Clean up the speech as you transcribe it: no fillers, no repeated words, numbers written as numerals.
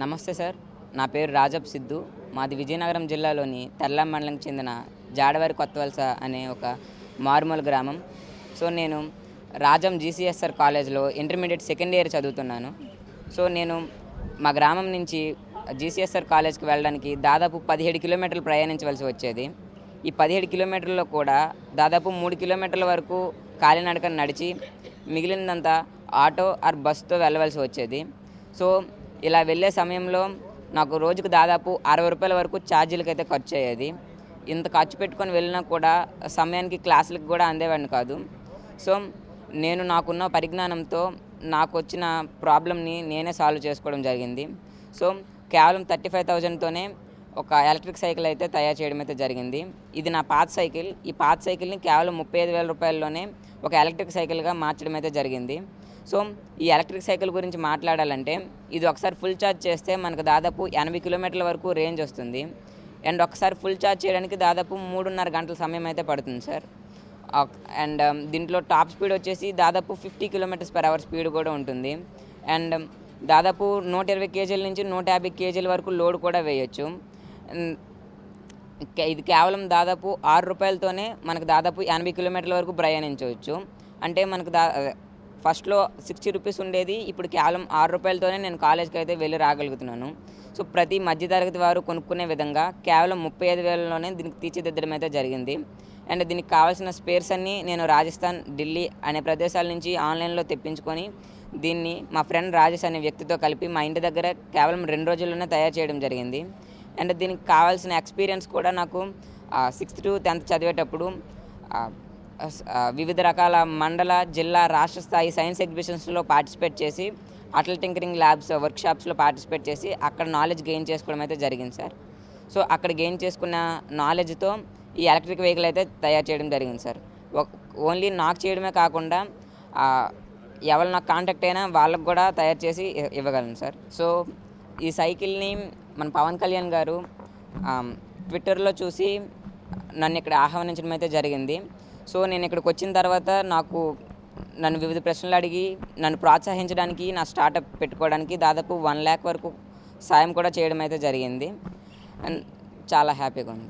నమస్తే సార్. నా పేరు రాజప్ సిద్ధు. మాది విజయనగరం జిల్లాలోని తెల్లాం మండలంకి చెందిన జాడవారి కొత్తవలస అనే ఒక మారుమూల గ్రామం. సో నేను రాజం జీసీఎస్ఆర్ కాలేజ్లో ఇంటర్మీడియట్ సెకండ్ ఇయర్ చదువుతున్నాను. సో నేను మా గ్రామం నుంచి జీసీఎస్ఆర్ కాలేజ్కి వెళ్ళడానికి దాదాపు 17 కిలోమీటర్లు ప్రయాణించవలసి వచ్చేది. ఈ 17 కిలోమీటర్లలో కూడా దాదాపు 3 కిలోమీటర్ల వరకు కాలినడకన నడిచి మిగిలినంతా ఆటో ఆర్ బస్సుతో వెళ్ళవలసి వచ్చేది. సో ఇలా వెళ్ళే సమయంలో నాకు రోజుకు దాదాపు 60 రూపాయల వరకు ఛార్జీలకి అయితే ఖర్చు అయ్యేది. ఇంత ఖర్చు పెట్టుకొని వెళ్ళినా కూడా సమయానికి క్లాసులకు కూడా అందేవాడిని కాదు. సో నేను నాకున్న పరిజ్ఞానంతో నాకు వచ్చిన ప్రాబ్లమ్ని నేనే సాల్వ్ చేసుకోవడం జరిగింది. సో కేవలం 35,000తోనే ఒక ఎలక్ట్రిక్ సైకిల్ అయితే తయారు చేయడం అయితే జరిగింది. ఇది నా పాత సైకిల్. ఈ పాత సైకిల్ని కేవలం 35,000 రూపాయల్లోనే ఒక ఎలక్ట్రిక్ సైకిల్గా మార్చడం అయితే జరిగింది. సో ఈ ఎలక్ట్రిక్ సైకిల్ గురించి మాట్లాడాలంటే ఇది ఒకసారి ఫుల్ ఛార్జ్ చేస్తే మనకు దాదాపు 80 కిలోమీటర్ల వరకు రేంజ్ వస్తుంది. అండ్ ఒకసారి ఫుల్ ఛార్జ్ చేయడానికి దాదాపు 3.5 గంటల సమయం అయితే పడుతుంది సార్. అండ్ దీంట్లో టాప్ స్పీడ్ వచ్చేసి దాదాపు 50 km/h స్పీడ్ కూడా ఉంటుంది. అండ్ దాదాపు 120 కేజీల నుంచి 150 కేజీల వరకు లోడ్ కూడా వేయచ్చు. ఇది కేవలం దాదాపు 6 రూపాయలతోనే మనకు దాదాపు 80 కిలోమీటర్ల వరకు ప్రయాణించవచ్చు. అంటే మనకు ఫస్ట్లో 60 రూపీస్ ఉండేది, ఇప్పుడు కేవలం 6 రూపాయలతోనే నేను కాలేజ్కి అయితే వెళ్ళి రాగలుగుతున్నాను. సో ప్రతి మధ్యతరగతి వారు కొనుక్కునే విధంగా కేవలం 35,000లోనే దీనికి తీర్చిదిద్దడం అయితే జరిగింది. అండ్ దీనికి కావాల్సిన స్పేర్స్ అన్నీ నేను రాజస్థాన్, ఢిల్లీ అనే ప్రదేశాల నుంచి ఆన్లైన్లో తెప్పించుకొని దీన్ని మా ఫ్రెండ్ రాజేష్ అనే వ్యక్తితో కలిపి మా ఇంటి దగ్గర కేవలం 2 రోజుల్లోనే తయారు చేయడం జరిగింది. అండ్ దీనికి కావాల్సిన ఎక్స్పీరియన్స్ కూడా నాకు 6th to 10th చదివేటప్పుడు వివిధ రకాల మండల, జిల్లా, రాష్ట్ర స్థాయి సైన్స్ ఎగ్జిబిషన్స్లో పార్టిసిపేట్ చేసి అటల్ టింకరింగ్ ల్యాబ్స్ వర్క్షాప్స్లో పార్టిసిపేట్ చేసి అక్కడ నాలెడ్జ్ గెయిన్ చేసుకోవడం అయితే జరిగింది సార్. సో అక్కడ గెయిన్ చేసుకున్న నాలెడ్జ్తో ఈ ఎలక్ట్రిక్ వెహికల్ అయితే తయారు చేయడం జరిగింది సార్. ఓన్లీ నాకు చేయడమే కాకుండా ఎవరు నాకు కాంటాక్ట్ అయినా వాళ్ళకు కూడా తయారు చేసి ఇవ్వగలను సార్. సో ఈ సైకిల్ని మన పవన్ కళ్యాణ్ గారు ట్విట్టర్లో చూసి నన్ను ఇక్కడ ఆహ్వానించడం అయితే జరిగింది. సో నేను ఇక్కడికి వచ్చిన తర్వాత నన్ను వివిధ ప్రశ్నలు అడిగి నన్ను ప్రోత్సహించడానికి, నా స్టార్టప్ పెట్టుకోవడానికి దాదాపు 1 lakh వరకు సాయం కూడా చేయడం అయితే జరిగింది. అండ్ చాలా హ్యాపీగా ఉంది.